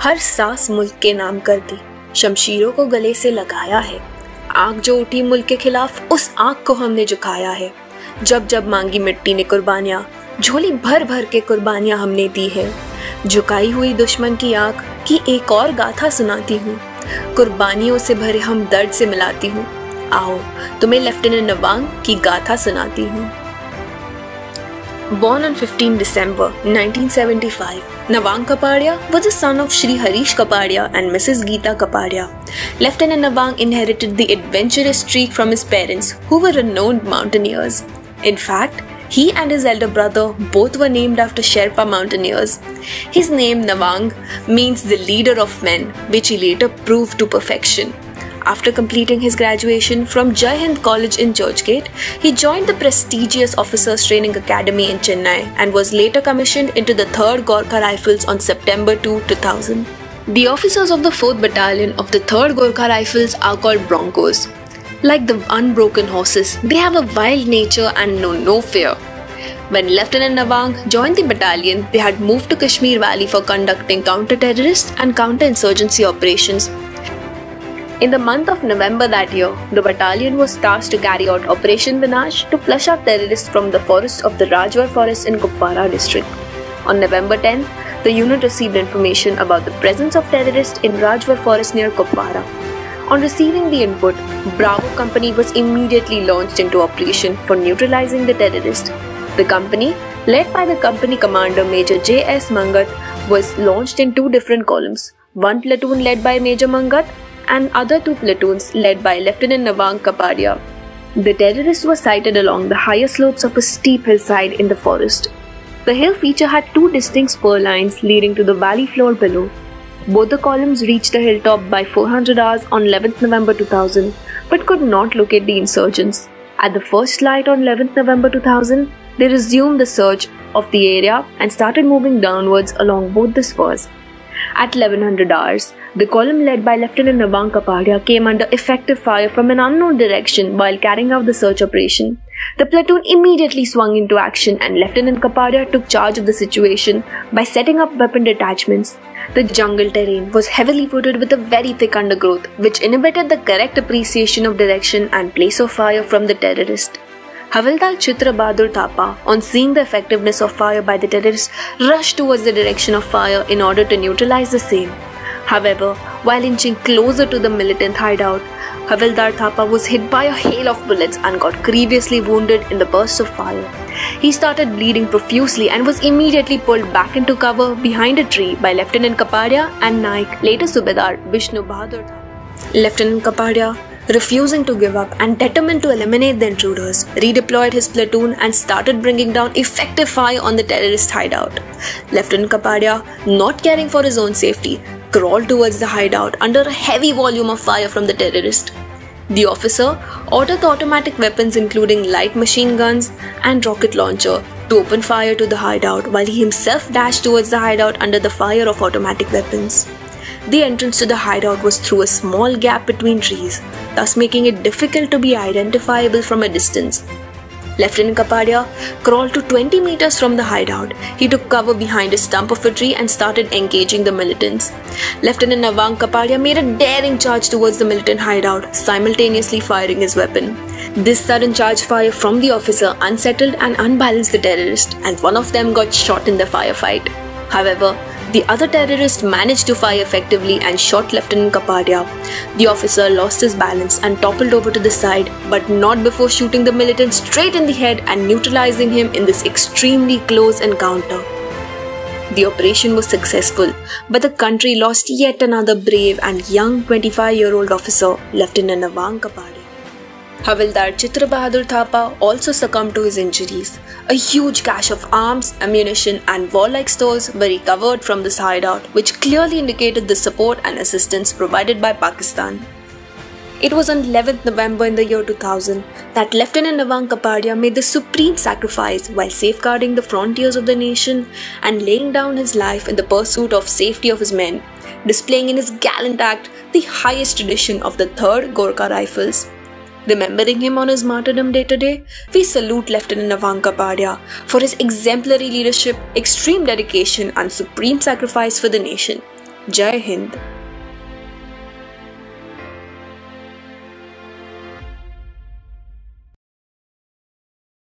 हर सांस मुल्क के नाम कर दी, शमशीरों को गले से लगाया है। आग जो उठी मुल्क के खिलाफ, उस आग को हमने झुकाया है। जब जब मांगी मिट्टी ने कुर्बानियां, झोली भर भर के कुर्बानियां हमने दी है। झुकाई हुई दुश्मन की आग की एक और गाथा सुनाती हूँ, कुर्बानियों से भरे हम दर्द से मिलाती हूँ। आओ तुम्हें लेफ्टिनेंट नवांग की गाथा सुनाती हूँ। Born on 15 December 1975, Nawang Kapadia was the son of Shri Harish Kapadia and Mrs. Geeta Kapadia. Lieutenant Nawang inherited the adventurous streak from his parents, who were renowned mountaineers. In fact, he and his elder brother both were named after Sherpa mountaineers. His name Nawang means the leader of men, which he later proved to perfection. After completing his graduation from Jai Hind College in Churchgate, he joined the prestigious Officers Training Academy in Chennai and was later commissioned into the 3rd Gorkha Rifles on September 2, 2000. The officers of the 4th Battalion of the 3rd Gorkha Rifles are called Broncos. Like the unbroken horses, they have a wild nature and know no fear. When Lieutenant Nawang joined the battalion, they had moved to Kashmir Valley for conducting counter-terrorist and counter-insurgency operations. In the month of November that year, the battalion was tasked to carry out Operation Vinash to flush out terrorists from the forests of the Rajwar forest in Kupwara district. On November 10th, the unit received information about the presence of terrorists in Rajwar forest near Kupwara. On receiving the input, Bravo Company was immediately launched into operation for neutralizing the terrorists. The company, led by the company commander Major J.S. Mangat, was launched in 2 different columns. One platoon led by Major Mangat and other 2 platoons led by Lieutenant Nawang Kapadia. The terrorists were sighted along the higher slopes of a steep hillside in the forest. The hill feature had 2 distinct spur lines leading to the valley floor below. Both the columns reached the hilltop by 400 hours on 11th November 2000, but could not locate the insurgents. At the first light on 11th November 2000, they resumed the search of the area and started moving downwards along both the spurs. At 1100 hours, the column led by Lieutenant Nawang Kapadia came under effective fire from an unknown direction while carrying out the search operation. The platoon immediately swung into action and Lieutenant Kapadia took charge of the situation by setting up weapon detachments. The jungle terrain was heavily wooded with a very thick undergrowth, which inhibited the correct appreciation of direction and place of fire from the terrorist. Havildar Chitra Bahadur Thapa, on seeing the effectiveness of fire by the terrorists, rushed towards the direction of fire in order to neutralize the same. However, while inching closer to the militant hideout, Havildar Thapa was hit by a hail of bullets and got grievously wounded in the burst of fire. He started bleeding profusely and was immediately pulled back into cover behind a tree by Lieutenant Kapadia and Naik, later Subedar Vishnu Bahadur Thapa. Lieutenant Kapadia, refusing to give up and determined to eliminate the intruders, redeployed his platoon and started bringing down effective fire on the terrorist hideout. Lieutenant Kapadia, not caring for his own safety, crawled towards the hideout under a heavy volume of fire from the terrorist. The officer ordered the automatic weapons including light machine guns and rocket launcher to open fire to the hideout while he himself dashed towards the hideout under the fire of automatic weapons. The entrance to the hideout was through a small gap between trees, thus making it difficult to be identifiable from a distance. Lieutenant Kapadia crawled to 20 meters from the hideout. He took cover behind a stump of a tree and started engaging the militants. Lieutenant Nawang Kapadia made a daring charge towards the militant hideout, simultaneously firing his weapon. This sudden charge fire from the officer unsettled and unbalanced the terrorists, and one of them got shot in the firefight. However, the other terrorist managed to fire effectively and shot Lieutenant Kapadia. The officer lost his balance and toppled over to the side, but not before shooting the militant straight in the head and neutralizing him in this extremely close encounter. The operation was successful, but the country lost yet another brave and young 25-year-old officer, Lieutenant Nawang Kapadia. Havildar Chitra Bahadur Thapa also succumbed to his injuries. A huge cache of arms, ammunition and warlike stores were recovered from this hideout, which clearly indicated the support and assistance provided by Pakistan. It was on 11th November in the year 2000 that Lieutenant Nawang Kapadia made the supreme sacrifice while safeguarding the frontiers of the nation and laying down his life in the pursuit of safety of his men, displaying in his gallant act the highest tradition of the 3rd Gorkha Rifles. Remembering him on his martyrdom day today, we salute Lieutenant Nawang Kapadia for his exemplary leadership, extreme dedication and supreme sacrifice for the nation. Jai Hind.